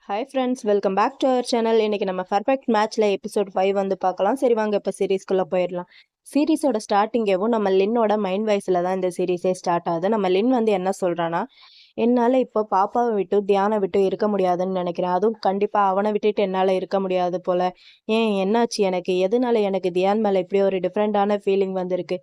Hi friends, welcome back to our channel. இன்னைக்கு நம்ம perfect மேட்ச்ல எபிசோட் 5 வந்து பார்க்கலாம். சரி வாங்க இப்போ சீரீஸ்குள்ளே போயிடலாம். சீரீஸோட ஸ்டார்டிங்கேவும் நம்ம லின்னோட மைண்ட் வாய்ஸில் தான் இந்த சீரீஸே ஸ்டார்ட் ஆகுது. நம்ம லின் வந்து என்ன சொல்கிறான்னா, என்னால் இப்போ பாப்பாவை விட்டு தியானை விட்டு இருக்க முடியாதுன்னு நினைக்கிறேன். அதுவும் கண்டிப்பாக அவனை விட்டுட்டு என்னால் இருக்க முடியாது போல. ஏன் என்னாச்சு எனக்கு? எதனால எனக்கு தியான் மேலே இப்படி ஒரு டிஃப்ரெண்ட்டான ஃபீலிங் வந்திருக்கு?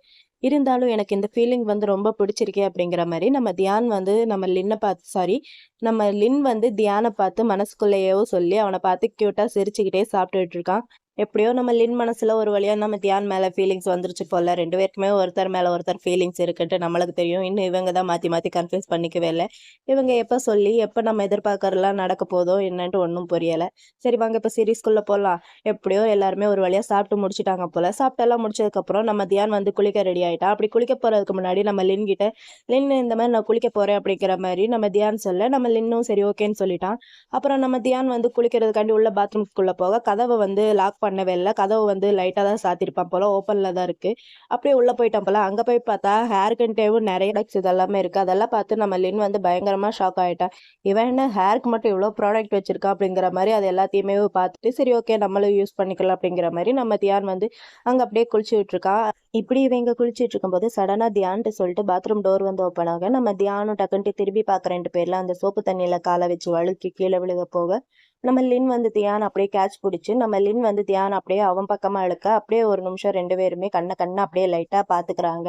இருந்தாலும் எனக்கு இந்த ஃபீலிங் வந்து ரொம்ப பிடிச்சிருக்கே அப்படிங்கிற மாதிரி நம்ம தியான் வந்து நம்ம லின் வந்து தியானை பார்த்து மனசுக்குள்ளேயோ சொல்லி அவனை பார்த்து க்யூட்டாக சிரிச்சுக்கிட்டே சாப்பிட்டுட்டு இருக்கான். எப்படியோ நம்ம லின் மனசுல ஒரு வழியா நம்ம தியான் மேல ஃபீலிங்ஸ் வந்துருச்சு போல. ரெண்டு பேருக்குமே ஒருத்தர் மேல ஒருத்தர் ஃபீலிங்ஸ் இருக்குன்ட்டு நம்மளுக்கு தெரியும். இன்னும் இவங்க தான் மாத்தி மாத்தி கன்ஃபியூஸ் பண்ணிக்கவே இல்லை. இவங்க எப்ப சொல்லி எப்ப நம்ம எதிர்பார்க்கறதெல்லாம் நடக்க போதோ என்னன்ட்டு ஒன்றும் புரியல. சரி வாங்க இப்ப சீரீஸ்குள்ள போலாம். எப்படியோ எல்லாருமே ஒரு வழியா சாப்பிட்டு முடிச்சுட்டாங்க போல. சாப்பிட்டெல்லாம் முடிச்சதுக்கு அப்புறம் நம்ம தியான் வந்து குளிக்க ரெடி ஆயிட்டா. அப்படி குளிக்க போறதுக்கு முன்னாடி நம்ம லின் கிட்ட, லின் இந்த மாதிரி நான் குளிக்க போறேன் அப்படிங்கிற மாதிரி நம்ம தியான் சொல்ல, நம்ம லின்னும் சரி ஓகேன்னு சொல்லிட்டான். அப்புறம் நம்ம தியான் வந்து குளிக்கிறதுக்காண்டி உள்ள பாத்ரூம்குள்ள போக கதவை வந்து லாக் பண்ணவே இல்லை. கதவு வந்து லைட்டாக தான் சாத்திருப்பான் போல, ஓப்பனில் தான் இருக்குது. அப்படியே உள்ளே போயிட்டான் போல. அங்கே போய் பார்த்தா ஹேர் கண்டேவும் நிறைய ப்ராடக்ட்ஸ் இதெல்லாமே இருக்குது. அதெல்லாம் பார்த்து நம்ம லின் வந்து பயங்கரமாக ஷாக் ஆகிட்டான். இவன் என்ன ஹேருக்கு மட்டும் இவ்வளோ ப்ராடக்ட் வச்சிருக்கா அப்படிங்கிற மாதிரி அது எல்லாத்தையுமே பார்த்துட்டு சரி ஓகே நம்மளும் யூஸ் பண்ணிக்கலாம் அப்படிங்கிற மாதிரி நம்ம தியான் வந்து அங்கே அப்படியே குளிச்சுட்டு இருக்கான். இப்படி இவங்க குளிச்சுட்டு இருக்கும்போது சடனாக தியான்ட்டு சொல்லிட்டு பாத்ரூம் டோர் வந்து ஓப்பன் ஆக நம்ம தியானும் டக்குன்ட்டு திரும்பி பார்க்க 2 பேர்ல அந்த சோப்பு தண்ணியில் காலை வச்சு வழுக்கி கீழே விழுக போக நம்ம லின் வந்து தியான் அப்படியே கேட்ச் பிடிச்சி நம்ம லின் வந்து தியான் அப்படியே அவன் பக்கமா இழுக்க அப்படியே ஒரு நிமிஷம் 2 பேருமே கண்ணை அப்படியே லைட்டா பாத்துக்கிறாங்க.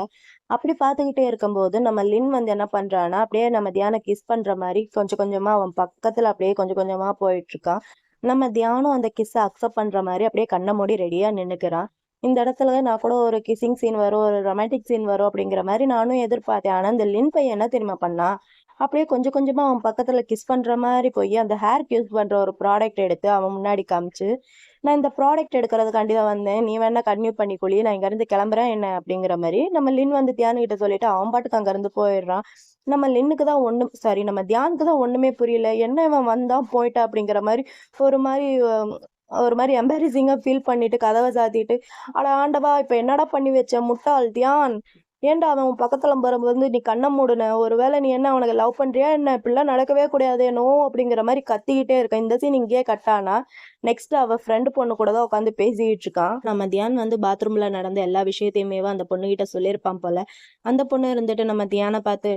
அப்படி பாத்துக்கிட்டே இருக்கும்போது நம்ம லின் வந்து என்ன பண்றான்னா அப்படியே நம்ம தியானை கிஸ் பண்ற மாதிரி கொஞ்சம் கொஞ்சமா அவன் பக்கத்துல அப்படியே கொஞ்சம் கொஞ்சமா போயிட்டு இருக்கான். நம்ம தியானம் அந்த கிஸ்ஸை அக்செப்ட் பண்ற மாதிரி அப்படியே கண்ணை மூடி ரெடியா நின்னுக்கிறான். இந்த இடத்துல நான் கூட ஒரு கிசிங் சீன் வரும், ஒரு ரொமான்டிக் சீன் வரும் அப்படிங்கிற மாதிரி நானும் எதிர்பார்த்தேன். ஆனா இந்த லின் பையன் என்ன தெரியுமா பண்ணா, அப்படியே கொஞ்சம் கொஞ்சமா அவன் பக்கத்துல கிஸ் பண்ற மாதிரி போய் அந்த ஹேர்க்கு யூஸ் பண்ற ஒரு ப்ராடக்ட் எடுத்து அவன் முன்னாடி காமிச்சு, நான் இந்த ப்ராடக்ட் எடுக்கிறதுக்காண்டி தான் வந்தேன், நீ வேணா கன்டினியூ பண்ணிக்கொள்ளி, நான் இங்க இருந்து கிளம்புறேன் என்ன அப்படிங்கிற மாதிரி நம்ம லின் வந்து தியான் கிட்ட சொல்லிட்டு அவன் பாட்டுக்கு அங்க இருந்து போயிடுறான். நம்ம லின்னுக்கு தான் ஒண்ணும் சாரி நம்ம தியானுக்கு தான் ஒண்ணுமே புரியல. என்ன இவன் வந்தான் போயிட்டா அப்படிங்கிற மாதிரி ஒரு மாதிரி ஒரு மாதிரி எம்பாரசிங்கா ஃபீல் பண்ணிட்டு கதவை சாத்திட்டு, அட ஆண்டவா இப்ப என்னடா பண்ணி வச்ச முட்டாள் தியான், ஏன்டா அவன் உன் பக்கத்துல வரும்போது நீ கண்ணை மூடுன, ஒருவேளை நீ என்ன அவனுக்கு லவ் பண்றியா என்ன, இப்படிலாம் நடக்கவே கூடாது நோ அப்படிங்கிற மாதிரி கத்திக்கிட்டே இருக்க. இந்த சீன் இங்கேயே கட்டானா நெக்ஸ்ட் அவ ஃப்ரெண்டு பொண்ணு கூட தான் உட்காந்து பேசிக்கிட்டு இருக்கான். நம்ம தியான் வந்து பாத்ரூம்ல நடந்த எல்லா விஷயத்தையுமே அந்த பொண்ணுகிட்ட சொல்லியிருப்பான் போல. அந்த பொண்ணு இருந்துட்டு நம்ம தியானை பார்த்து,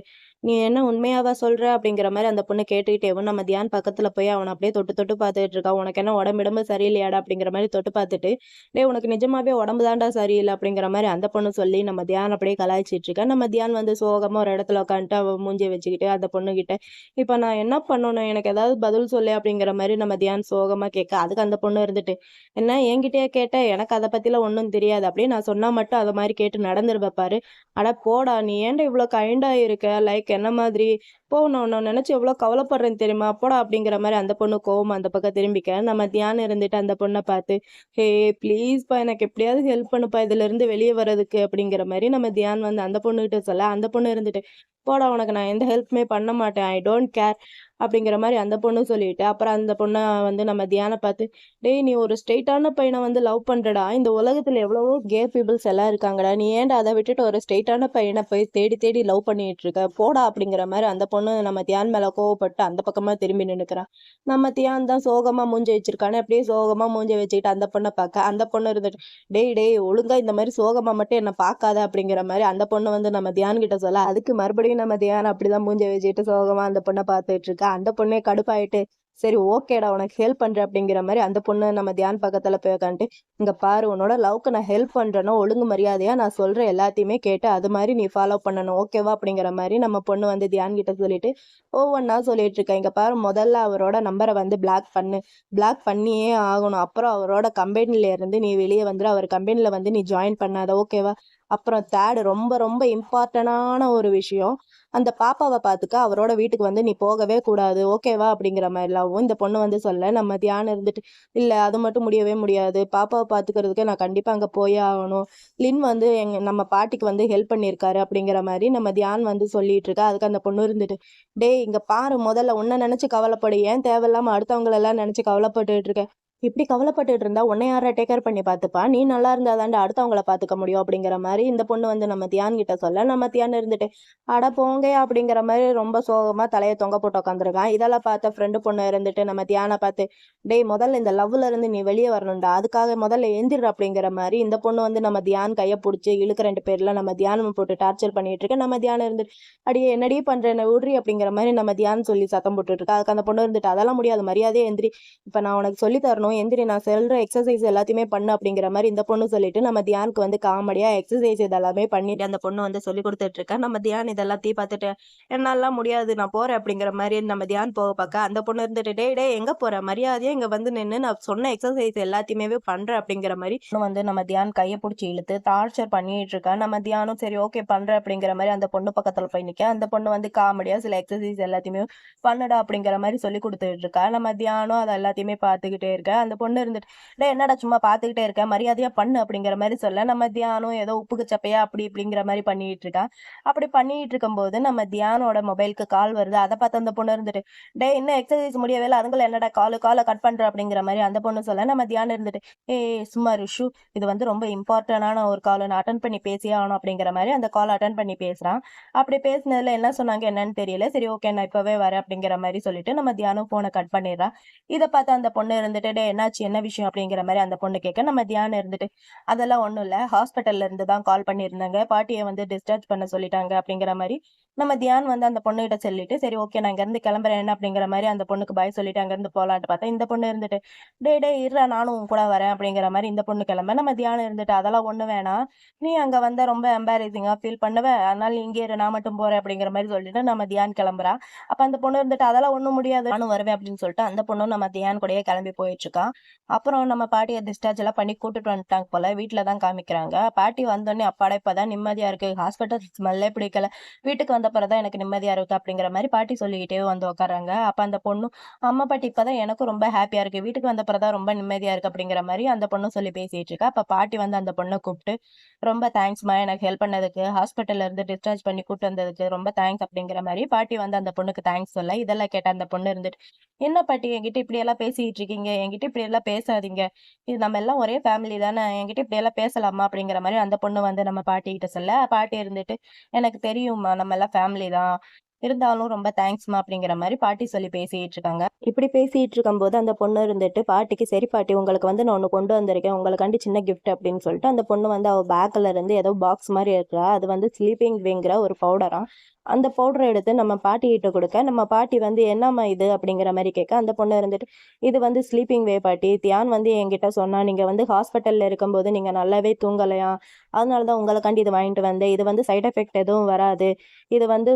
நீ என்ன உண்மையாவா சொல்ற அப்படிங்கிற மாதிரி அந்த பொண்ணு கேட்டுக்கிட்டேவும் நம்ம தியான் பக்கத்துல போய் அவனை அப்படியே தொட்டு தொட்டு பார்த்துட்டு இருக்கா. உனக்கு என்ன உடம்பு சரியில்லையாடா அப்படிங்கிற மாதிரி தொட்டு பார்த்துட்டு, டேய் உனக்கு நிஜமாவே உடம்பு தாண்டா சரியில்லை அப்படிங்கிற மாதிரி அந்த பொண்ணு சொல்லி நம்ம தியான் அப்படியே கலாய்ச்சிட்டு இருக்கா. நம்ம தியான் வந்து சோகமா ஒரு இடத்துல உட்காந்துட்டு அவ மூஞ்சியை வச்சுக்கிட்டு அந்த பொண்ணு கிட்ட, இப்ப நான் என்ன பண்ணணும், எனக்கு ஏதாவது பதில் சொல்லு அப்படிங்கிற மாதிரி நம்ம தியான் சோகமா கேட்க, அதுக்கு அந்த பொண்ணு இருந்துட்டு, என்ன என்கிட்டயே கேட்ட, எனக்கு அதை பத்திலாம் ஒன்றும் தெரியாது, அப்படியே நான் சொன்னா மட்டும் அதை மாதிரி கேட்டு நடந்துருவ பாரு. அட போடா நீ ஏன்டா இவ்வளோ கைண்டா இருக்க, லைக் என்ன மாதிரி, போ நான் உன்னை நினைச்சு எவ்வளோ கவலைப்படுறேன்னு தெரியுமா, போடா அப்படிங்கிற மாதிரி அந்த பொண்ணு கோவம் அந்த பக்கம் திரும்பிக்க, நம்ம தியானம் இருந்துட்டு அந்த பொண்ணை பார்த்து, ஹே ப்ளீஸ்ப்பா எனக்கு எப்படியாவது ஹெல்ப் பண்ணுப்பா இதுல இருந்து வெளியே வர்றதுக்கு அப்படிங்கிற மாதிரி நம்ம தியான் வந்து அந்த பொண்ணுகிட்ட சொல்ல, அந்த பொண்ணு இருந்துட்டு, போடா உனக்கு நான் எந்த ஹெல்ப்புமே பண்ண மாட்டேன், ஐ டோன்ட் கேர் அப்படிங்கிற மாதிரி அந்த பொண்ணு சொல்லிட்டு, அப்புறம் அந்த பொண்ணை வந்து நம்ம தியானை பார்த்து, டேய் நீ ஒரு ஸ்ட்ரெயிட்டான பையனை வந்து லவ் பண்றடா, இந்த உலகத்துல எவ்வளவோ கே பீப்புள்ஸ் எல்லாம் இருக்காங்கடா, நீ ஏன்டா அதை விட்டுட்டு ஒரு ஸ்ட்ரெயிட்டான பையனை போய் தேடி தேடி லவ் பண்ணிட்டு இருக்க, போடா அப்படிங்கிற மாதிரி அந்த பொண்ணு நம்ம தியான் மேல கோவப்பட்டு அந்த பக்கமா திரும்பி நின்னுக்கிறான். நம்ம தியான் தான் சோகமா மூஞ்சி வச்சிருக்கானே, அப்படியே சோகமா மூஞ்சி வச்சுக்கிட்டு அந்த பொண்ணை பார்க்க, அந்த பொண்ணு இருந்துட்டு, டேய் டேய் ஒழுங்கா இந்த மாதிரி சோகமா மட்டும் என்ன பார்க்காத அப்படிங்கிற மாதிரி அந்த பொண்ணு வந்து நம்ம தியான் கிட்ட சொல்ல, அதுக்கு மறுபடியும் நம்ம தியான் அப்படிதான் மூஞ்சி வச்சுக்கிட்டு சோகமா அந்த பொண்ணை பார்த்துட்டு இருக்கா. அந்த பொண்ணே கடுப்பாயிட்டு, சரி ஓகேடா உனக்கு ஹெல்ப் பண்றேன் அப்படிங்கிற மாதிரி அந்த பொண்ணு நம்ம தியான் பக்கத்துல போய் உட்காந்துட்டு, இங்க பாரு உன்னோட லவ்க்கு நான் ஹெல்ப் பண்றேன்னா ஒழுங்கு மரியாதையா நான் சொல்ற எல்லாத்தையுமே கேட்டு அது மாதிரி நீ ஃபாலோ பண்ணணும் ஓகேவா அப்படிங்கிற மாதிரி நம்ம பொண்ணு வந்து தியான் கிட்ட சொல்லிட்டு ஒவ்வொன்னா சொல்லிட்டு இருக்கேன். இங்க பாரு முதல்ல அவரோட நம்பரை வந்து பிளாக் பண்ணியே ஆகணும். அப்புறம் அவரோட கம்பெனில இருந்து நீ வெளியே வந்துரு, அவர் கம்பெனில வந்து நீ ஜாயின் பண்ணாத ஓகேவா. அப்புறம் தேர்ட் ரொம்ப ரொம்ப இம்பார்ட்டன்டான ஒரு விஷயம், அந்த பாப்பாவை பார்த்துக்க அவரோட வீட்டுக்கு வந்து நீ போகவே கூடாது ஓகேவா அப்படிங்கிற மாதிரிலாவும் இந்த பொண்ணு வந்து சொல்ல, நம்ம தியானம் இருந்துட்டு, இல்லை அது மட்டும் முடியவே முடியாது, பாப்பாவை பார்த்துக்கிறதுக்கு நான் கண்டிப்பாக அங்கே போயே ஆகணும், லின் வந்து நம்ம பாட்டிக்கு வந்து ஹெல்ப் பண்ணியிருக்காரு அப்படிங்கிற மாதிரி நம்ம தியான் வந்து சொல்லிட்டு இருக்கா. அதுக்கு அந்த பொண்ணு இருந்துட்டு, டேய் இங்கே பாரு முதல்ல உன்னை நினச்சி கவலைப்படு, ஏன் தேவையில்லாமல் அடுத்தவங்களெல்லாம் நினச்சி கவலைப்பட்டுட்டு இருக்க, இப்படி கவலைப்பட்டுட்டு இருந்தா உன்னை யாரா டேக் கேர் பண்ணி பார்த்துப்பா? நீ நல்லா இருந்தா தான்டா அடுத்தவங்கள பார்த்துக்க முடியும் அப்படிங்கிற மாரி இந்த பொண்ணு வந்து நம்ம தியான் கிட்ட சொல்ல, நம்ம தியான் இருந்துட்டு, "அட போங்கயா" அப்படிங்கிற மாரி ரொம்ப சோகமா தலைய தொங்க போட்டு உட்காந்துருக்கான். இதெல்லாம் பார்த்த ஃப்ரெண்டு பொண்ணு இருந்துட்டு நம்ம தியான பார்த்து, "டேய் முதல்ல இந்த லவ்வுல இருந்து நீ வெளிய வரணும்டா. அதுக்காக முதல்ல எந்திரு" அப்படிங்கிற மாரி இந்த பொண்ணு வந்து நம்ம தியான் கைய புடிச்சு இழுக்க 2 பேர்ல நம்ம தியானம் போட்டு டார்ச்சர் பண்ணிட்டு இருக்க. நம்ம தியானம் இருந்துட்டு, "அடியே என்னடி பண்ற? என்ன விட்றி" அப்படிங்கிற மாரி நம்ம தியான் சொல்லி சத்தம் போட்டுட்டு இருக்கா. அதுக்கு அந்த பொண்ணு இருந்துட்டு, "அதெல்லாம் முடியாது. மரியாதையா எந்திரி. இப்ப நான் உனக்கு சொல்லி தரணும். எந்திரி நான் சொல்ற எக்ஸர்சைஸ் எல்லாத்தையுமே பண்ணு" அப்படிங்கிற மாரி இந்த பொண்ணு சொல்லிட்டு நம்ம தியானுக்கு வந்து காமெடியா எக்ஸர்சைஸ் இதெல்லாமே பண்ணிட்டு அந்த பொண்ணு வந்து சொல்லிக் குடுத்துட்டு இருக்கா. நம்ம தியான் இதெல்லாத்தையும் பார்த்துட்டு, "என்னாலலாம் முடியாது. நான் போறேன்" அப்படிங்கிற மாரி நம்ம தியான் போக பார்க்க, அந்த பொண்ணு இருந்துட்டு, "டேய் டேய் எங்க போற? மரியாதையா இங்க வந்து நின்னு நான் சொன்ன எக்ஸர்சைஸ் எல்லாத்தையுமே பண்றேன்" அப்படிங்கிற மாரி வந்து நம்ம தியான் கைய புடிச்சு இழுத்து டார்ச்சர் பண்ணிட்டு இருக்கா. நம்ம தியானும் சரி ஓகே பண்றேன் அப்படிங்கிற மாரி அந்த பொண்ணு பக்கத்துல போய் நிக்க, அந்த பொண்ணு வந்து காமெடியா சில எக்ஸர்சைஸ் எல்லாத்தையுமே பண்ணுடா அப்படிங்கிற மாரி சொல்லிக் குடுத்துட்டு இருக்கா. நம்ம தியானம் அத எல்லாத்தையுமே பார்த்துக்கிட்டே இருக்க. அந்த பொண்ணு இருந்துட்டு, "டேய் என்னடா சும்மா பார்த்துக்கிட்டே இருக்க? மரியாதையா பண்ணு" அப்படிங்கிற மாரி சொல்ல, நம்ம தியானம் ஏதோ உப்புக்கு சப்பையா அப்படி இப்படிங்கிற மாரி பண்ணிட்டு இருக்கா. அப்படி பண்ணிட்டு இருக்கும்போது நம்ம தியானோட மொபைலுக்கு கால் வருது. அத பார்த்து அந்த பொண்ணு இருந்துட்டு, "டேய் இன்னும் எக்ஸர்சைஸ் முடியவே இல்ல. அதுக்குள்ள என்னடா கால கட் பண்ற" அப்படிங்கிற மாரி அந்த பொண்ணு சொல்ல, நம்ம தியானம் இருந்துட்டு, "ஏய் சும்மா ரிஷு, இது வந்து ரொம்ப இம்பார்ட்டன்டான ஒரு கால். நான் அட்டெண்ட் பண்ணி பேசியே ஆகணும்" அப்படிங்கிற மாரி அந்த கால் அட்டெண்ட் பண்ணி பேசுறான். அப்படி பேசினதுல என்ன சொன்னாங்க என்னன்னு தெரியல. சரி ஓகே நான் இப்பவே வரேன் அப்படிங்கிற மாரி சொல்லிட்டு நம்ம தியானம் ஃபோன கட் பண்ணிடுறா. இத பார்த்து அந்த பொண்ணு இருந்துட்டு, "டேய் என்னாச்சு? என்ன விஷயம்?" அப்படிங்கிற மாரி அந்த பொண்ணு கேட்க, நம்ம தியானம் இருந்துட்டு, "அதெல்லாம் ஒண்ணும் இல்ல. ஹாஸ்பிட்டல்ல இருந்து தான் கால் பண்ணியிருந்தாங்க. பாட்டிய வந்து டிஸ்சார்ஜ் பண்ண சொல்லிட்டாங்க" அப்படிங்கிற மாரி நம்ம தியான் வந்து அந்த பொண்ணுகிட்ட சொல்லிட்டு, "சரி ஓகே நான் இங்கருந்து கிளம்புறேன்" என்ன அப்படிங்கிற மாரி அந்த பொண்ணுக்கு பாய் சொல்லிட்டு அங்கருந்து போலான்ட்டு பார்த்தா, இந்த பொண்ணு இருந்துட்டு, "டேய் டேய் இருடா நானும் உன் கூட வரேன்" அப்படிங்கிற மாரி இந்த பொண்ணு கிளம்ப, நம்ம தியானம் இருந்துட்டு, "அதெல்லாம் ஒண்ணும் வேணாம். நீ அங்க வந்தா ரொம்ப எம்பாரஸிங்கா ஃபீல் பண்ணுவ. அதனால நீ இங்கேயே இரு. நான் மட்டும் போறேன்" அப்படிங்கிற மாரி சொல்லிட்டு நம்ம தியான் கிளம்புறா. அப்ப அந்த பொண்ணு இருந்துட்டு, "அதெல்லாம் ஒண்ணும் முடியாது. நானும் வருவேன்" அப்படின்னு சொல்லிட்டு அந்த பொண்ணும் நம்ம தியான் கூடயே கிளம்பி போயிட்டுருக்கா. அப்புறம் நம்ம பாட்டிய டிஸ்சார்ஜ் எல்லாம் பண்ணி கூட்டிட்டு வந்துட்டாங்க போல. வீட்ல தான் காமிக்கிறாங்க. பாட்டி வந்தோனே, "அப்பாடா இப்பதான் நிம்மதியா இருக்கு. ஹாஸ்பிட்டல் ஸ்மெல்லே பிடிக்கல. வீட்டுக்கு வந்த பிறகு தான் எனக்கு நிம்மதியா இருக்கு" அப்படிங்கிற மாரி பாட்டி சொல்லிக்கிட்டே வந்து உட்கார்றாங்க. அப்ப அந்த பொண்ணும், "ஆமா பாட்டி இப்பதான் எனக்கும் ரொம்ப ஹேப்பியா இருக்கு. வீட்டுக்கு வந்த பிறகு தான் ரொம்ப நிம்மதியா இருக்கு" அப்படிங்கிற மாரி அந்த பொண்ணும் சொல்லி பேசிட்டு இருக்கா. அப்ப பாட்டி வந்து அந்த பொண்ண கூப்ட்டு, "ரொம்ப தேங்க்ஸ்மா எனக்கு ஹெல்ப் பண்ணதுக்கு. ஹாஸ்பிட்டல்ல இருந்து டிஸ்சார்ஜ் பண்ணி கூட்டு வந்ததுக்கு ரொம்ப தேங்க்ஸ்" அப்படிங்கிற மாரி பாட்டி வந்து அந்த பொண்ணுக்கு தேங்க்ஸ் சொல்ல, இதெல்லாம் கேட்ட அந்த பொண்ணு இருந்துட்டு, "என்ன பாட்டி என்கிட்ட இப்படியெல்லாம் பேசிட்டு இருக்கீங்க? என்கிட்ட இப்படியெல்லாம் பேசாதீங்க. இது நம்ம எல்லாம் ஒரே ஃபேமிலி தானே. என்கிட்ட இப்படியெல்லாம் பேசலாமா?" அப்படிங்கிற மாரி அந்த பொண்ணு வந்து நம்ம பாட்டிகிட்ட சொல்ல, பாட்டி இருந்துட்டு, "எனக்கு தெரியும்மா நம்ம எல்லாம் ஃபேமிலி தான். இருந்தாலும் ரொம்ப தேங்க்ஸ்மா" அப்படிங்கிற மாரி பாட்டி சொல்லி பேசிட்டு இருக்காங்க. இப்படி பேசிட்டு இருக்கும்போது அந்த பொண்ணு இருந்துட்டு பாட்டிக்கு, "சரி பாட்டி உங்களுக்கு வந்து நான் ஒண்ணு கொண்டு வந்திருக்கேன். உங்களுக்காண்டி சின்ன கிஃப்ட்" அப்படின்னு சொல்லிட்டு அந்த பொண்ணு வந்து அவ பேக்ல இருந்து ஏதோ பாக்ஸ் மாரி இருக்குடா. அது வந்து ஸ்லீப்பிங் விங்கிற ஒரு பவுடராம். அந்த பவுடர எடுத்து நம்ம பாட்டிகிட்ட குடுக்க, நம்ம பாட்டி வந்து, "என்னம்மா இது?" அப்படிங்கிற மாரி கேட்க, அந்த பொண்ணு இருந்துட்டு, "இது வந்து ஸ்லீப்பிங் வே பாட்டி. தியான் வந்து என்கிட்ட சொன்னா, நீங்க வந்து ஹாஸ்பிட்டல்ல இருக்கும்போது நீங்க நல்லாவே தூங்கலையாம். அதனால தான் உங்களுக்காண்டி இது வாங்கிட்டு வந்தேன். இது வந்து சைட் எஃபெக்ட் எதுவும் வராது. இது வந்து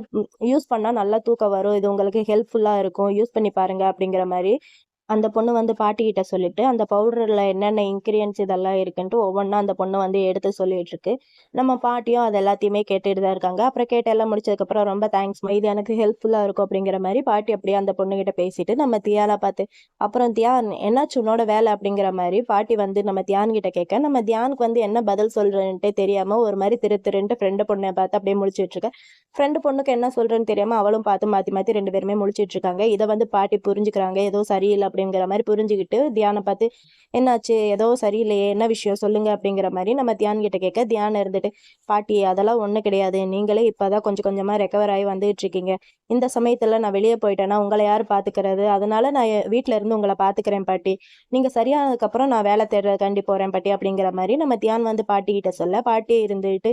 யூஸ் பண்ணா நல்லா தூக்கம் வரும். இது உங்களுக்கு ஹெல்ப்ஃபுல்லா இருக்கும். யூஸ் பண்ணி பாருங்க" அப்படிங்கிற மாரி அந்த பொண்ணு வந்து பாட்டிகிட்ட சொல்லிட்டு, அந்த பவுடர்ல என்னென்ன இன்கிரியன்ட்ஸ் இதெல்லாம் இருக்குன்ட்டு ஒவ்வொன்னா அந்த பொண்ணு வந்து எடுத்து சொல்லிட்டு இருக்கு. நம்ம பாட்டியும் அது எல்லாத்தையுமே கேட்டுட்டு தான் இருக்காங்க. அப்புறம் கேட்டு எல்லாம் முடிச்சதுக்கப்புறம், "ரொம்ப தேங்க்ஸ்மா. இது எனக்கு ஹெல்ப்ஃபுல்லா இருக்கும்" அப்படிங்கிற மாரி பாட்டி அப்படியே அந்த பொண்ணுகிட்ட பேசிட்டு, நம்ம தியால பார்த்து, "அப்புறம் தியான் என்னாச்சு உன்னோட வேலை?" அப்படிங்கிற மாரி பாட்டி வந்து நம்ம தியான் கிட்ட கேட்க, நம்ம தியானுக்கு வந்து என்ன பதில் சொல்றதுன்ட்டே தெரியாம ஒரு மாரி திரு திருன்ட்டு ஃப்ரெண்டு பொண்ண பார்த்து அப்படியே முழிச்சுட்டு இருக்க. ஃப்ரெண்டு பொண்ணுக்கு என்ன சொல்றதுன்னு தெரியாம அவளும் பார்த்து மாத்தி மாத்தி 2 பேருமே முழிச்சுட்டு இருக்காங்க. இத வந்து பாட்டி புரிஞ்சுக்கிறாங்க. ஏதோ சரியில்ல அப்படிங்கிற மாரி புரிஞ்சுகிட்டு தியான பார்த்து, "என்னாச்சு? ஏதோ சரியில்லையே! என்ன விஷயம் சொல்லுங்க" அப்படிங்கிற மாரி நம்ம தியான் கிட்ட கேட்க, தியான் இருந்துட்டு, "பாட்டி அதெல்லாம் ஒண்ணும் கிடையாது. நீங்களே இப்பதான் கொஞ்சம் கொஞ்சமா ரெக்கவர் ஆயி வந்துட்டு இருக்கீங்க. இந்த சமயத்துல நான் வெளிய போயிட்டேன்னா உங்கள யாரு பார்த்துக்கிறது? அதனால நான் வீட்ல இருந்து உங்கள பார்த்துக்கிறேன் பாட்டி. நீங்க சரியானதுக்கப்புறம் நான் வேலை தேடுறதுக்காண்டி போறேன் பாட்டி" அப்படிங்கிற மாரி நம்ம தியான் வந்து பாட்டிகிட்ட சொல்ல, பாட்டியே இருந்துட்டு,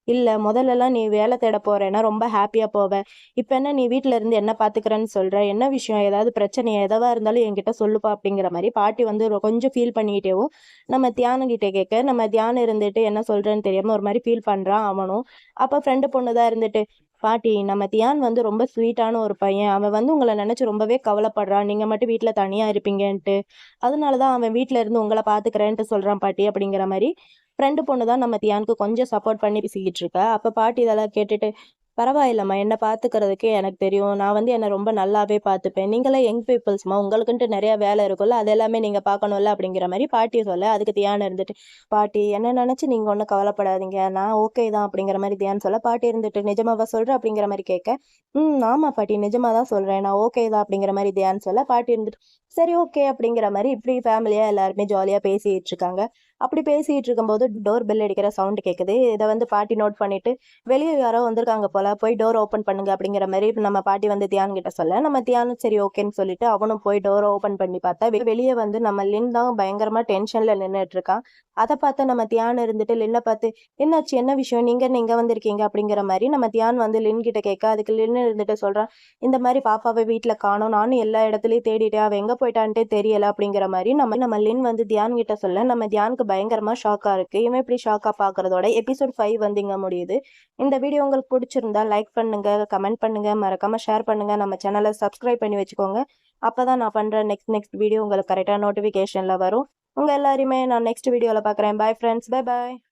"இல்ல முதல்லலாம் நீ வேலை தேட போறேன்னா ரொம்ப ஹேப்பியா போவ. இப்ப என்ன நீ வீட்ல இருந்து என்ன பார்த்துக்கிறேன்னு சொல்ற? என்ன விஷயம்? ஏதாவது பிரச்சனையா? எதுவா இருந்தாலும் என்கிட்ட சொல்லுப்பா" அப்படிங்கிற மாரி பாட்டி வந்து கொஞ்சம் ஃபீல் பண்ணிக்கிட்டேவும் நம்ம தியானு கிட்ட கேட்க, நம்ம தியானு இருந்துட்டு என்ன சொல்றதுன்னு தெரியாம ஒரு மாரி ஃபீல் பண்றான் அவனும். அப்ப ஃப்ரெண்டு பொண்ணு தான் இருந்துட்டு, "பாட்டி நம்ம தியான் வந்து ரொம்ப ஸ்வீட்டான ஒரு பையன். அவன் வந்து உங்கள நெனச்சு ரொம்பவே கவலைப்படுறான். நீங்க மட்டும் வீட்ல தனியா இருப்பீங்கன்ட்டு. அதனால தான் அவன் வீட்ல இருந்து உங்கள பார்த்துக்கிறேன்ட்டு சொல்றான் பாட்டி" அப்படிங்கிற மாரி ஃப்ரெண்டு பொண்ணு தான் நம்ம தியானுக்கு கொஞ்சம் சப்போர்ட் பண்ணி பேசிக்கிட்டு இருக்கா. அப்ப பாட்டி இதெல்லாம் கேட்டுட்டு, பரவாயில்லம்மா. என்ன பாத்துக்கிறதுக்கு எனக்கு தெரியும். நான் வந்து என்ன ரொம்ப நல்லாவே பாத்துப்பேன். நீங்கலாம் யங் பீப்பிள்ஸ்மா. உங்களுக்குன்ட்டு நெறைய வேலை இருக்கும்ல. அது எல்லாமே நீங்க பாக்கணும்ல அப்படிங்கிற மாரி பாட்டி சொல்ல, அதுக்கு தியான் இருந்துட்டு, "பாட்டி என்ன நெனச்சு நீங்க ஒண்ணும் கவலைப்படாதீங்க. நான் ஓகே தான்." அப்படிங்கிற மாரி தியான் சொல்ல, பாட்டி இருந்துட்டு, "நிஜமாவா சொல்ற?" அப்படிங்கிற மாரி கேட்க, ஆமா பாட்டி. நிஜமா தான் சொல்றேன். நான் ஓகே தான்." அப்படிங்கிற மாரி தியான் சொல்ல, பாட்டி இருந்துட்டு, "சரி ஓகே." அப்படிங்கிற மாரி இப்படி ஃபேமிலியா எல்லாருமே ஜாலியா பேசிட்டு இருக்காங்க. அப்படி பேசிட்டு இருக்கும்போது டோர் பெல் அடிக்கிற சவுண்ட் கேட்குது. இத வந்து பாட்டி நோட் பண்ணிட்டு வெளிய யாரோ வந்திருக்காங்க போல. போய் டோர் ஓப்பன் பண்ணுங்க அப்படிங்கிற மாரி நம்ம பாட்டி வந்து தியான் கிட்ட சொல்ல, நம்ம தியானும் சரி ஓகேன்னு சொல்லிட்டு அவனும் போய் டோர ஓப்பன் பண்ணி பார்த்தா, வெளிய வந்து நம்ம லின் தான் பயங்கரமா டென்ஷன்ல நின்னுட்டு இருக்கான். அத பார்த்து நம்ம தியான் இருந்துட்டு லின்ன பார்த்து, "என்னாச்சு? என்ன விஷயம்? நீங்க என்ன இங்க வந்திருக்கீங்க?" அப்படிங்கிற மாரி நம்ம தியான் வந்து லின் கிட்ட கேட்க, அதுக்கு லின் இருந்துட்டு சொல்றான், "இந்த மாரி பாப்பாவ வீட்ல காணோம். நானும் எல்லா இடத்துலயும் தேடிட்டேன். அவ எங்க போயிட்டான்ட்டே தெரியல." அப்படிங்கிற மாரி நம்ம லின் வந்து தியான் கிட்ட சொல்ல, நம்ம தியானுக்கு பயங்கரமா ஷாக்கா இருக்கு. இவன் இப்படி ஷாக்கா பார்க்கறதோட எபிசோட் 5 வந்து இங்க முடியுது. இந்த வீடியோ உங்களுக்கு பிடிச்சிருந்தா லைக் பண்ணுங்க, கமெண்ட் பண்ணுங்க, மறக்காம ஷேர் பண்ணுங்க. நம்ம சேனலை சப்ஸ்கிரைப் பண்ணி வச்சுக்கோங்க. அப்பதான் நான் பண்ற நெக்ஸ்ட் வீடியோ உங்களுக்கு கரெக்ட்டா நோட்டிஃபிகேஷன்ல வரும். உங்க எல்லாரையுமே நான் நெக்ஸ்ட் வீடியோல பார்க்குறேன். Bye friends. பாய் பாய்.